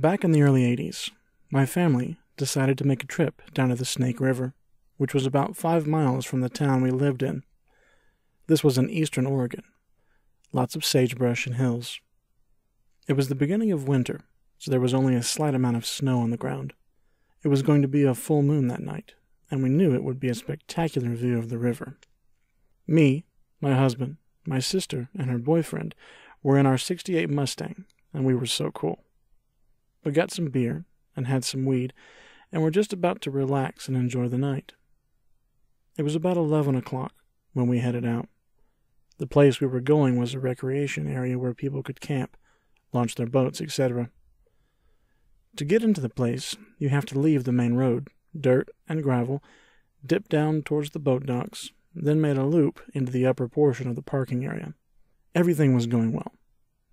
Back in the early 80s, my family decided to make a trip down to the Snake River, which was about 5 miles from the town we lived in. This was in eastern Oregon. Lots of sagebrush and hills. It was the beginning of winter, so there was only a slight amount of snow on the ground. It was going to be a full moon that night, and we knew it would be a spectacular view of the river. Me, my husband, my sister, and her boyfriend were in our '68 Mustang, and we were so cool. We got some beer and had some weed, and were just about to relax and enjoy the night. It was about 11 o'clock when we headed out. The place we were going was a recreation area where people could camp, launch their boats, etc. To get into the place, you have to leave the main road, dirt and gravel, dip down towards the boat docks, then made a loop into the upper portion of the parking area. Everything was going well.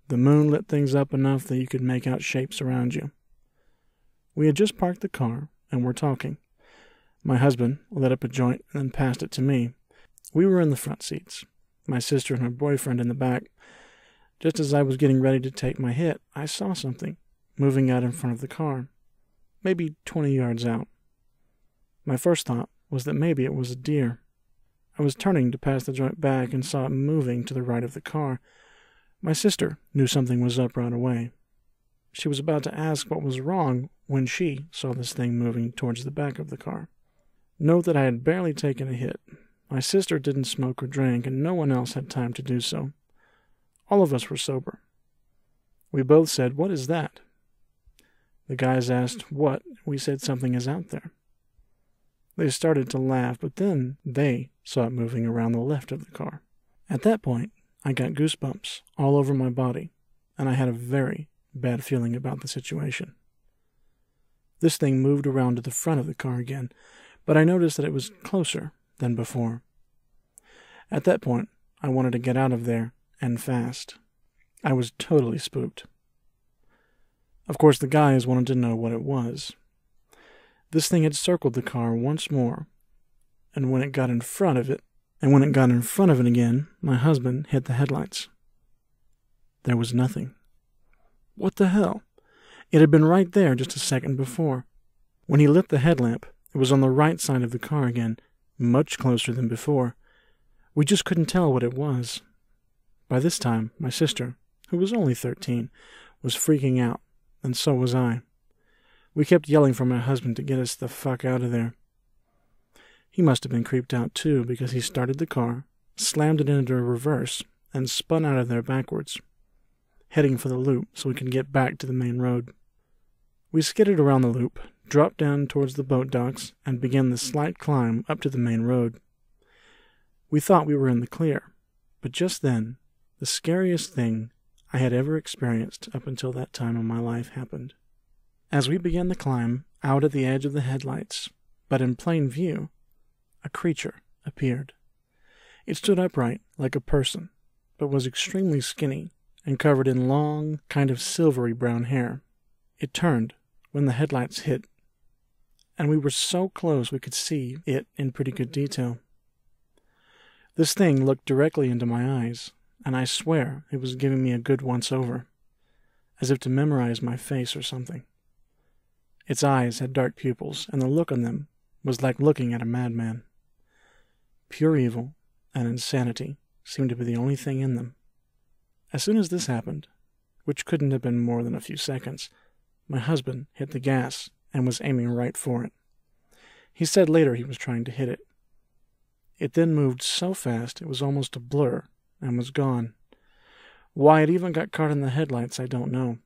The moon lit things up enough that you could make out shapes around you. We had just parked the car and were talking. My husband lit up a joint and then passed it to me. We were in the front seats, my sister and her boyfriend in the back. Just as I was getting ready to take my hit, I saw something moving out in front of the car, maybe 20 yards out. My first thought was that maybe it was a deer. I was turning to pass the joint back and saw it moving to the right of the car. My sister knew something was up right away. She was about to ask what was wrong when she saw this thing moving towards the back of the car. Note that I had barely taken a hit. My sister didn't smoke or drink, and no one else had time to do so. All of us were sober. We both said, "What is that?" The guys asked what. We said something is out there. They started to laugh, but then they saw it moving around the left of the car. At that point, I got goosebumps all over my body, and I had a very bad feeling about the situation. This thing moved around to the front of the car again, but I noticed that it was closer than before. At that point, I wanted to get out of there, and fast. I was totally spooked. Of course, the guys wanted to know what it was. This thing had circled the car once more, and when it got in front of it again, my husband hit the headlights. There was nothing. What the hell? It had been right there just a second before. When he lit the headlamp, it was on the right side of the car again, much closer than before. We just couldn't tell what it was. By this time, my sister, who was only 13, was freaking out, and so was I. We kept yelling for my husband to get us the fuck out of there. He must have been creeped out too, because he started the car, slammed it into reverse, and spun out of there backwards, heading for the loop so we could get back to the main road. We skidded around the loop, dropped down towards the boat docks, and began the slight climb up to the main road. We thought we were in the clear, but just then, the scariest thing I had ever experienced up until that time in my life happened. As we began the climb, out at the edge of the headlights, but in plain view, a creature appeared. It stood upright like a person, but was extremely skinny and covered in long, kind of silvery brown hair. It turned when the headlights hit, and we were so close we could see it in pretty good detail. This thing looked directly into my eyes, and I swear it was giving me a good once-over, as if to memorize my face or something. Its eyes had dark pupils, and the look on them was like looking at a madman. Pure evil and insanity seemed to be the only thing in them. As soon as this happened, which couldn't have been more than a few seconds, my husband hit the gas and was aiming right for it. He said later he was trying to hit it. It then moved so fast it was almost a blur and was gone. Why it even got caught in the headlights, I don't know.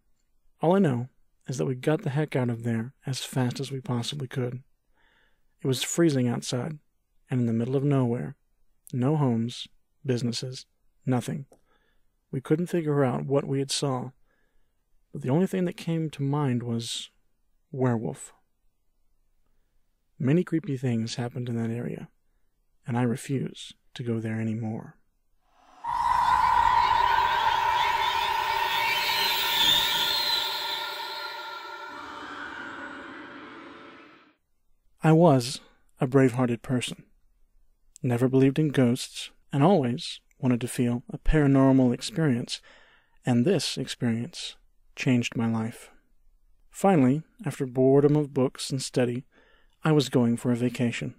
All I know is that we got the heck out of there as fast as we possibly could. It was freezing outside, and in the middle of nowhere. No homes, businesses, nothing. We couldn't figure out what we had saw, but the only thing that came to mind was werewolf. Many creepy things happened in that area, and I refuse to go there anymore. I was a brave-hearted person, never believed in ghosts, and always wanted to feel a paranormal experience, and this experience changed my life. Finally, after boredom of books and study, I was going for a vacation.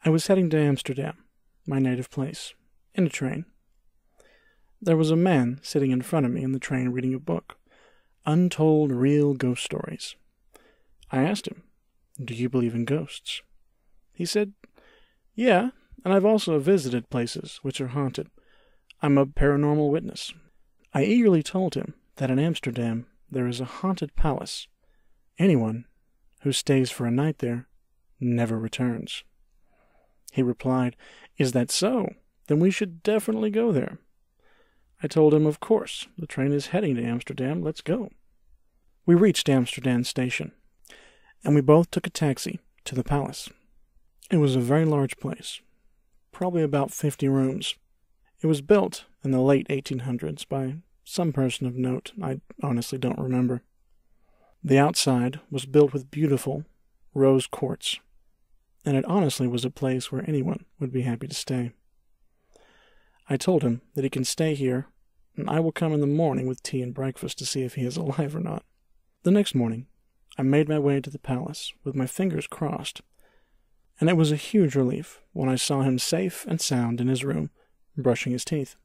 I was heading to Amsterdam, my native place, in a train. There was a man sitting in front of me in the train reading a book, Untold Real Ghost Stories. I asked him, "Do you believe in ghosts?" He said, "Yeah, and I've also visited places which are haunted. I'm a paranormal witness." I eagerly told him that in Amsterdam there is a haunted palace. Anyone who stays for a night there never returns. He replied, "Is that so? Then we should definitely go there." I told him, "Of course, the train is heading to Amsterdam, let's go." We reached Amsterdam station, and we both took a taxi to the palace. It was a very large place, probably about 50 rooms. It was built in the late 1800s by some person of note I honestly don't remember. The outside was built with beautiful rose quartz, and it honestly was a place where anyone would be happy to stay. I told him that he can stay here, and I will come in the morning with tea and breakfast to see if he is alive or not. The next morning, I made my way to the palace with my fingers crossed, and it was a huge relief when I saw him safe and sound in his room, brushing his teeth.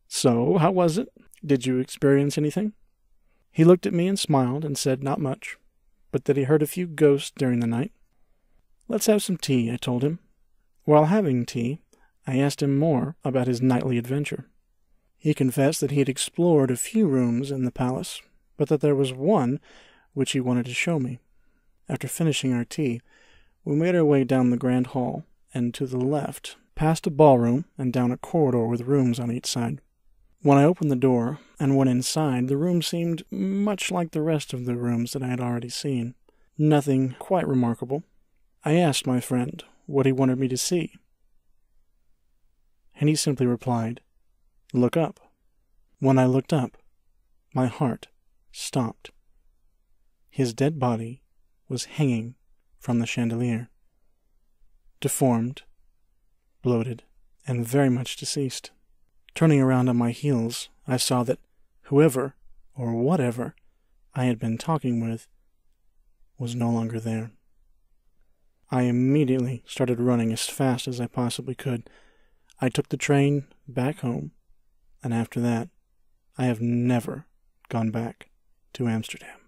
"So, how was it? Did you experience anything?" He looked at me and smiled and said not much, but that he heard a few ghosts during the night. "Let's have some tea," I told him. While having tea, I asked him more about his nightly adventure. He confessed that he had explored a few rooms in the palace, but that there was one which he wanted to show me. After finishing our tea, we made our way down the grand hall, and to the left, past a ballroom and down a corridor with rooms on each side. When I opened the door and went inside, the room seemed much like the rest of the rooms that I had already seen. Nothing quite remarkable. I asked my friend what he wanted me to see, and he simply replied, "Look up." When I looked up, my heart stopped. His dead body was hanging from the chandelier, deformed, bloated, and very much deceased. Turning around on my heels, I saw that whoever, or whatever, I had been talking with was no longer there. I immediately started running as fast as I possibly could. I took the train back home, and after that, I have never gone back to Amsterdam.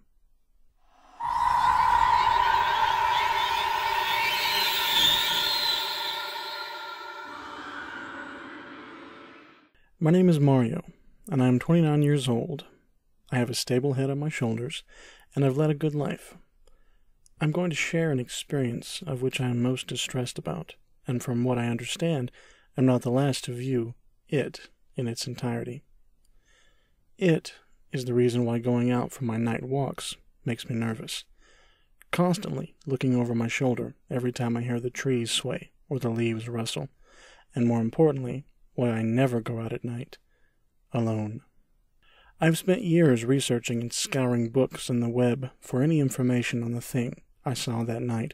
My name is Mario, and I am 29 years old. I have a stable head on my shoulders, and I've led a good life. I'm going to share an experience of which I am most distressed about, and from what I understand, am not the last to view it in its entirety. It is the reason why going out for my night walks makes me nervous, constantly looking over my shoulder every time I hear the trees sway or the leaves rustle, and more importantly, why I never go out at night alone. I've spent years researching and scouring books and the web for any information on the thing I saw that night,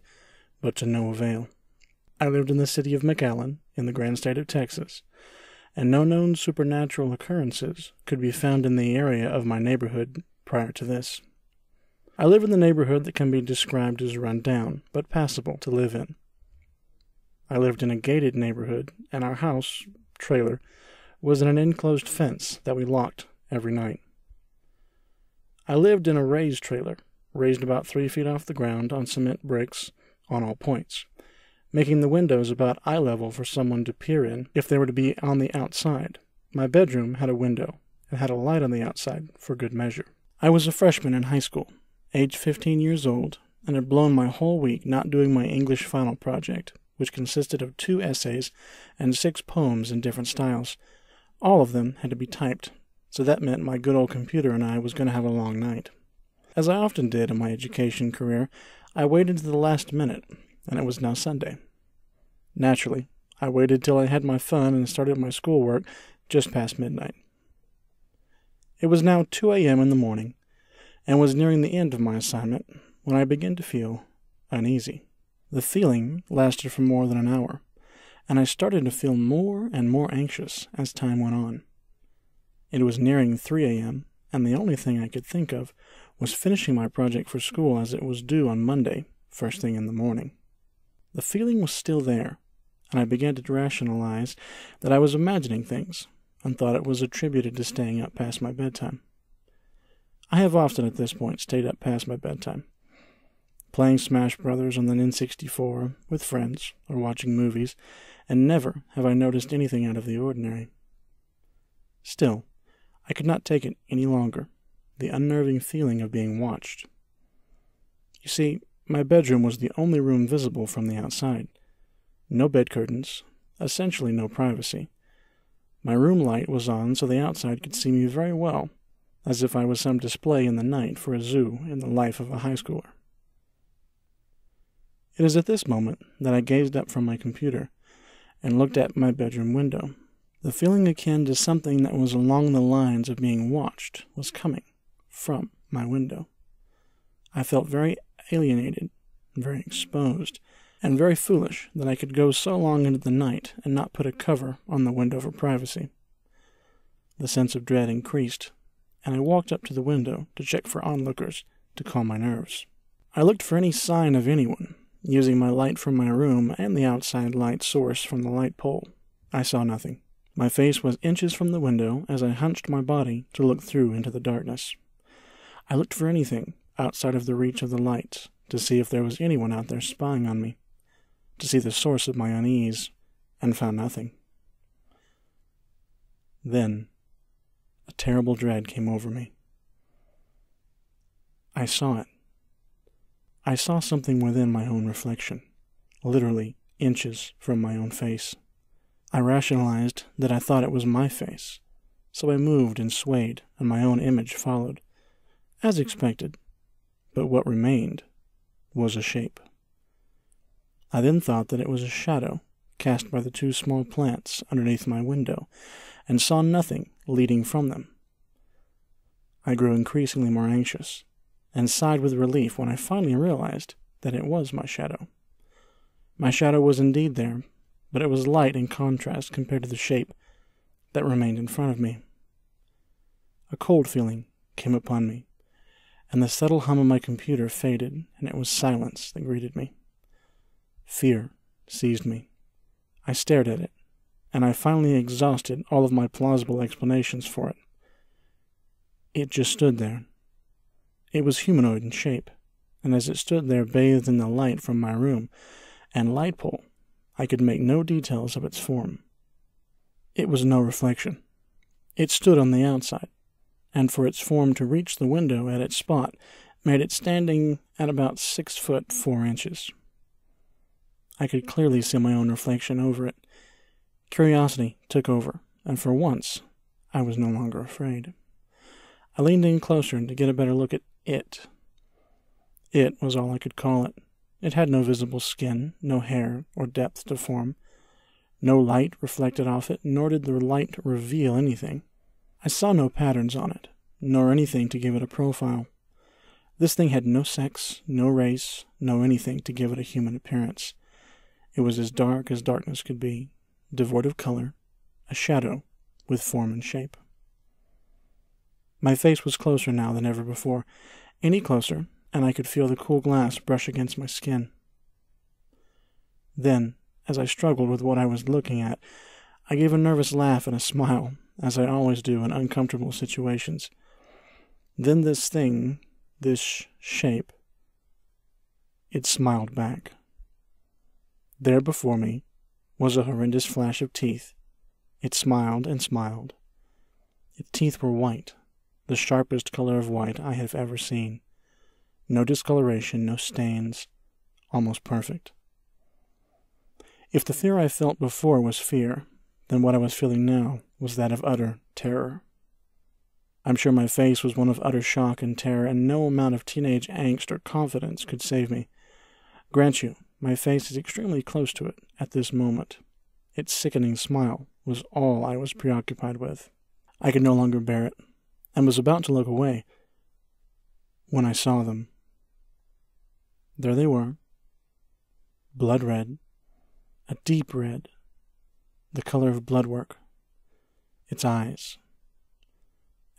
but to no avail. I lived in the city of McAllen, in the grand state of Texas, and no known supernatural occurrences could be found in the area of my neighborhood prior to this. I live in the neighborhood that can be described as run down, but passable to live in. I lived in a gated neighborhood, and our house, trailer, was in an enclosed fence that we locked every night. I lived in a raised trailer, raised about 3 feet off the ground on cement bricks on all points, making the windows about eye level for someone to peer in if they were to be on the outside. My bedroom had a window and had a light on the outside for good measure. I was a freshman in high school, age 15 years old, and had blown my whole week not doing my English final project, which consisted of 2 essays and 6 poems in different styles. All of them had to be typed, so that meant my good old computer and I was going to have a long night. As I often did in my education career, I waited to the last minute, and it was now Sunday. Naturally, I waited till I had my fun and started my schoolwork just past midnight. It was now 2 a.m. in the morning, and was nearing the end of my assignment when I began to feel uneasy. The feeling lasted for more than an hour, and I started to feel more and more anxious as time went on. It was nearing 3 a.m., and the only thing I could think of was finishing my project for school as it was due on Monday, first thing in the morning. The feeling was still there, and I began to rationalize that I was imagining things, and thought it was attributed to staying up past my bedtime. I have often at this point stayed up past my bedtime, playing Smash Brothers on the N64 with friends or watching movies, and never have I noticed anything out of the ordinary. Still, I could not take it any longer, the unnerving feeling of being watched. You see, my bedroom was the only room visible from the outside. No bed curtains, essentially no privacy. My room light was on so the outside could see me very well, as if I was some display in the night for a zoo in the life of a high schooler. It is at this moment that I gazed up from my computer and looked at my bedroom window. The feeling akin to something that was along the lines of being watched was coming from my window. I felt very alienated, very exposed, and very foolish that I could go so long into the night and not put a cover on the window for privacy. The sense of dread increased, and I walked up to the window to check for onlookers to calm my nerves. I looked for any sign of anyone, using my light from my room and the outside light source from the light pole. I saw nothing. My face was inches from the window as I hunched my body to look through into the darkness. I looked for anything outside of the reach of the light to see if there was anyone out there spying on me, to see the source of my unease, and found nothing. Then, a terrible dread came over me. I saw it. I saw something within my own reflection, literally inches from my own face. I rationalized that I thought it was my face, so I moved and swayed, and my own image followed, as expected, but what remained was a shape. I then thought that it was a shadow cast by the two small plants underneath my window, and saw nothing leading from them. I grew increasingly more anxious, and sighed with relief when I finally realized that it was my shadow. My shadow was indeed there, but it was light in contrast compared to the shape that remained in front of me. A cold feeling came upon me, and the subtle hum of my computer faded, and it was silence that greeted me. Fear seized me. I stared at it, and I finally exhausted all of my plausible explanations for it. It just stood there. It was humanoid in shape, and as it stood there bathed in the light from my room and light pole, I could make no details of its form. It was no reflection. It stood on the outside, and for its form to reach the window at its spot made it standing at about 6'4". I could clearly see my own reflection over it. Curiosity took over, and for once, I was no longer afraid. I leaned in closer to get a better look at it. It was all I could call it. It had no visible skin, no hair or depth to form. No light reflected off it, nor did the light reveal anything. I saw no patterns on it, nor anything to give it a profile. This thing had no sex, no race, no anything to give it a human appearance. It was as dark as darkness could be, devoid of color, a shadow with form and shape. My face was closer now than ever before, any closer, and I could feel the cool glass brush against my skin. Then, as I struggled with what I was looking at, I gave a nervous laugh and a smile, as I always do in uncomfortable situations. Then this thing, this shape, it smiled back. There before me was a horrendous flash of teeth. It smiled and smiled. Its teeth were white, the sharpest color of white I have ever seen. No discoloration, no stains, almost perfect. If the fear I felt before was fear, then what I was feeling now was that of utter terror. I'm sure my face was one of utter shock and terror, and no amount of teenage angst or confidence could save me. Grant you, my face is extremely close to it at this moment. Its sickening smile was all I was preoccupied with. I could no longer bear it, and was about to look away, when I saw them. There they were, blood red, a deep red, the color of bloodwork, its eyes,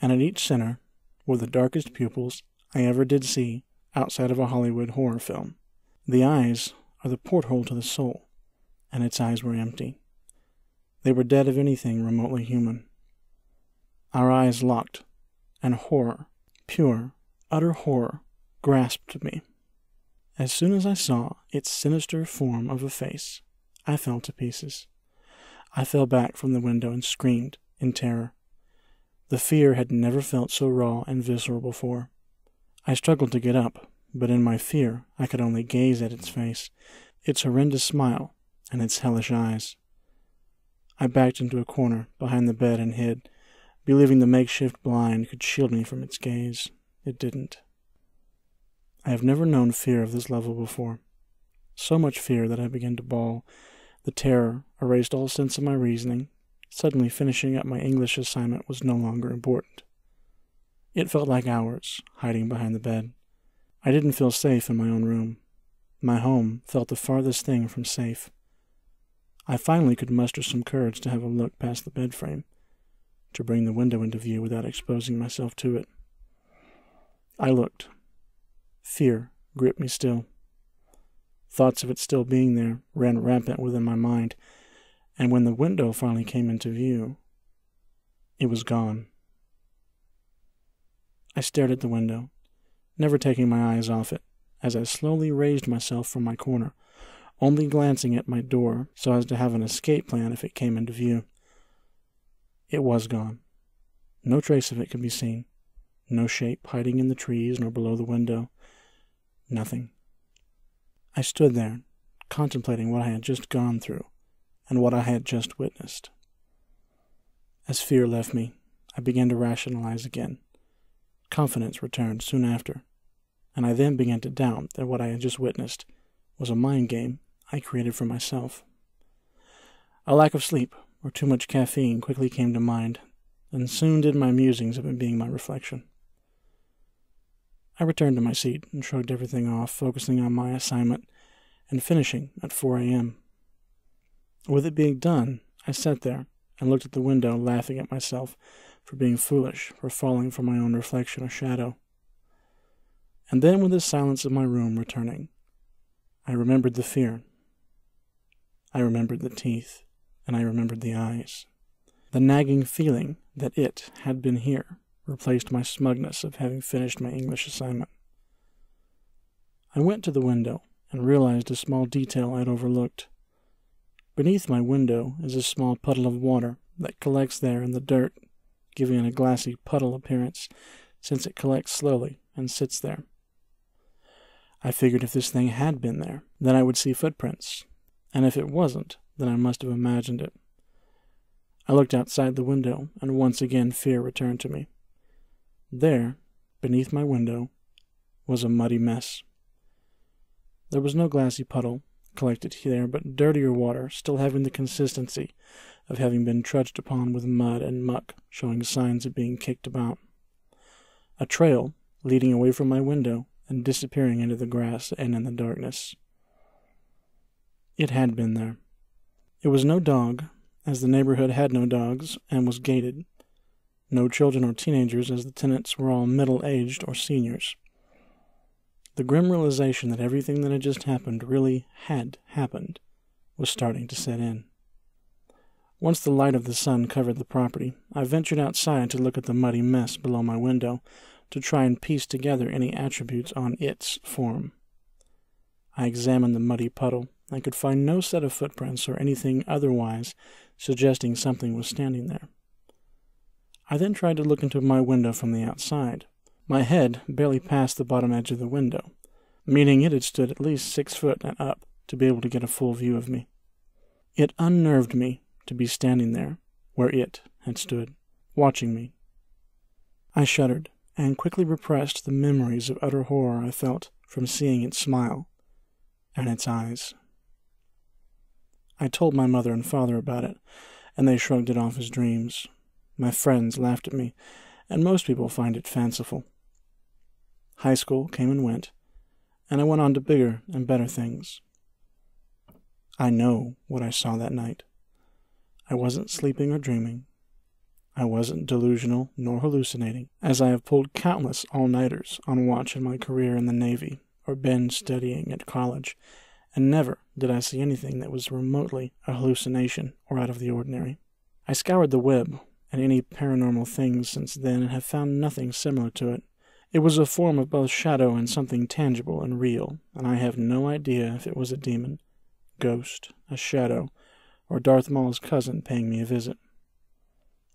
and at each center were the darkest pupils I ever did see outside of a Hollywood horror film. The eyes are the porthole to the soul, and its eyes were empty. They were dead of anything remotely human. Our eyes locked, and horror, pure, utter horror, grasped me. As soon as I saw its sinister form of a face, I fell to pieces. I fell back from the window and screamed in terror. The fear had never felt so raw and visceral before. I struggled to get up, but in my fear I could only gaze at its face, its horrendous smile, and its hellish eyes. I backed into a corner behind the bed and hid, believing the makeshift blind could shield me from its gaze. It didn't. I have never known fear of this level before. So much fear that I began to bawl. The terror erased all sense of my reasoning. Suddenly finishing up my English assignment was no longer important. It felt like hours, hiding behind the bed. I didn't feel safe in my own room. My home felt the farthest thing from safe. I finally could muster some courage to have a look past the bed frame, to bring the window into view without exposing myself to it. I looked. Fear gripped me still. Thoughts of it still being there ran rampant within my mind, and when the window finally came into view, it was gone. I stared at the window, never taking my eyes off it, as I slowly raised myself from my corner, only glancing at my door so as to have an escape plan if it came into view. It was gone. No trace of it could be seen. No shape hiding in the trees nor below the window. Nothing. I stood there, contemplating what I had just gone through and what I had just witnessed. As fear left me, I began to rationalize again. Confidence returned soon after, and I then began to doubt that what I had just witnessed was a mind game I created for myself. A lack of sleep or too much caffeine quickly came to mind, and soon did my musings of it being my reflection. I returned to my seat and shrugged everything off, focusing on my assignment and finishing at 4 a.m. With it being done, I sat there and looked at the window, laughing at myself for being foolish, for falling for my own reflection or shadow. And then, with the silence of my room returning, I remembered the fear. I remembered the teeth, and I remembered the eyes. The nagging feeling that it had been here replaced my smugness of having finished my English assignment. I went to the window and realized a small detail I'd overlooked. Beneath my window is a small puddle of water that collects there in the dirt, giving it a glassy puddle appearance since it collects slowly and sits there. I figured if this thing had been there, then I would see footprints, and if it wasn't, then I must have imagined it. I looked outside the window, and once again fear returned to me. There, beneath my window, was a muddy mess. There was no glassy puddle collected there, but dirtier water, still having the consistency of having been trudged upon with mud and muck, showing signs of being kicked about. A trail leading away from my window and disappearing into the grass and in the darkness. It had been there. It was no dog, as the neighborhood had no dogs and was gated. No children or teenagers, as the tenants were all middle-aged or seniors. The grim realization that everything that had just happened really had happened was starting to set in. Once the light of the sun covered the property, I ventured outside to look at the muddy mess below my window to try and piece together any attributes on its form. I examined the muddy puddle and could find no set of footprints or anything otherwise suggesting something was standing there. I then tried to look into my window from the outside. My head barely passed the bottom edge of the window, meaning it had stood at least 6 foot and up to be able to get a full view of me. It unnerved me to be standing there where it had stood, watching me. I shuddered and quickly repressed the memories of utter horror I felt from seeing its smile and its eyes. I told my mother and father about it, and they shrugged it off as dreams. My friends laughed at me, and most people find it fanciful. High school came and went, and I went on to bigger and better things. I know what I saw that night. I wasn't sleeping or dreaming. I wasn't delusional nor hallucinating, as I have pulled countless all-nighters on watch in my career in the Navy or been studying at college, and never did I see anything that was remotely a hallucination or out of the ordinary. I scoured the web and any paranormal things since then and have found nothing similar to it. It was a form of both shadow and something tangible and real, and I have no idea if it was a demon, ghost, a shadow, or Darth Maul's cousin paying me a visit.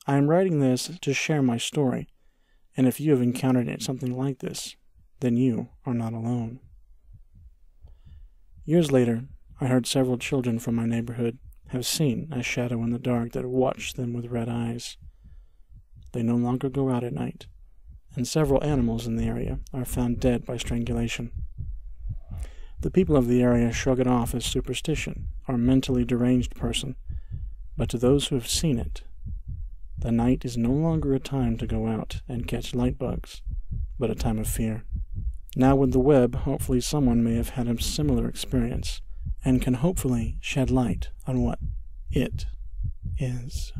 I am writing this to share my story, and if you have encountered something like this, then you are not alone. Years later, I heard several children from my neighborhood have seen a shadow in the dark that watched them with red eyes. They no longer go out at night, and several animals in the area are found dead by strangulation. The people of the area shrug it off as superstition or mentally deranged person, but to those who have seen it, the night is no longer a time to go out and catch light bugs, but a time of fear. Now with the web, hopefully someone may have had a similar experience and can hopefully shed light on what it is.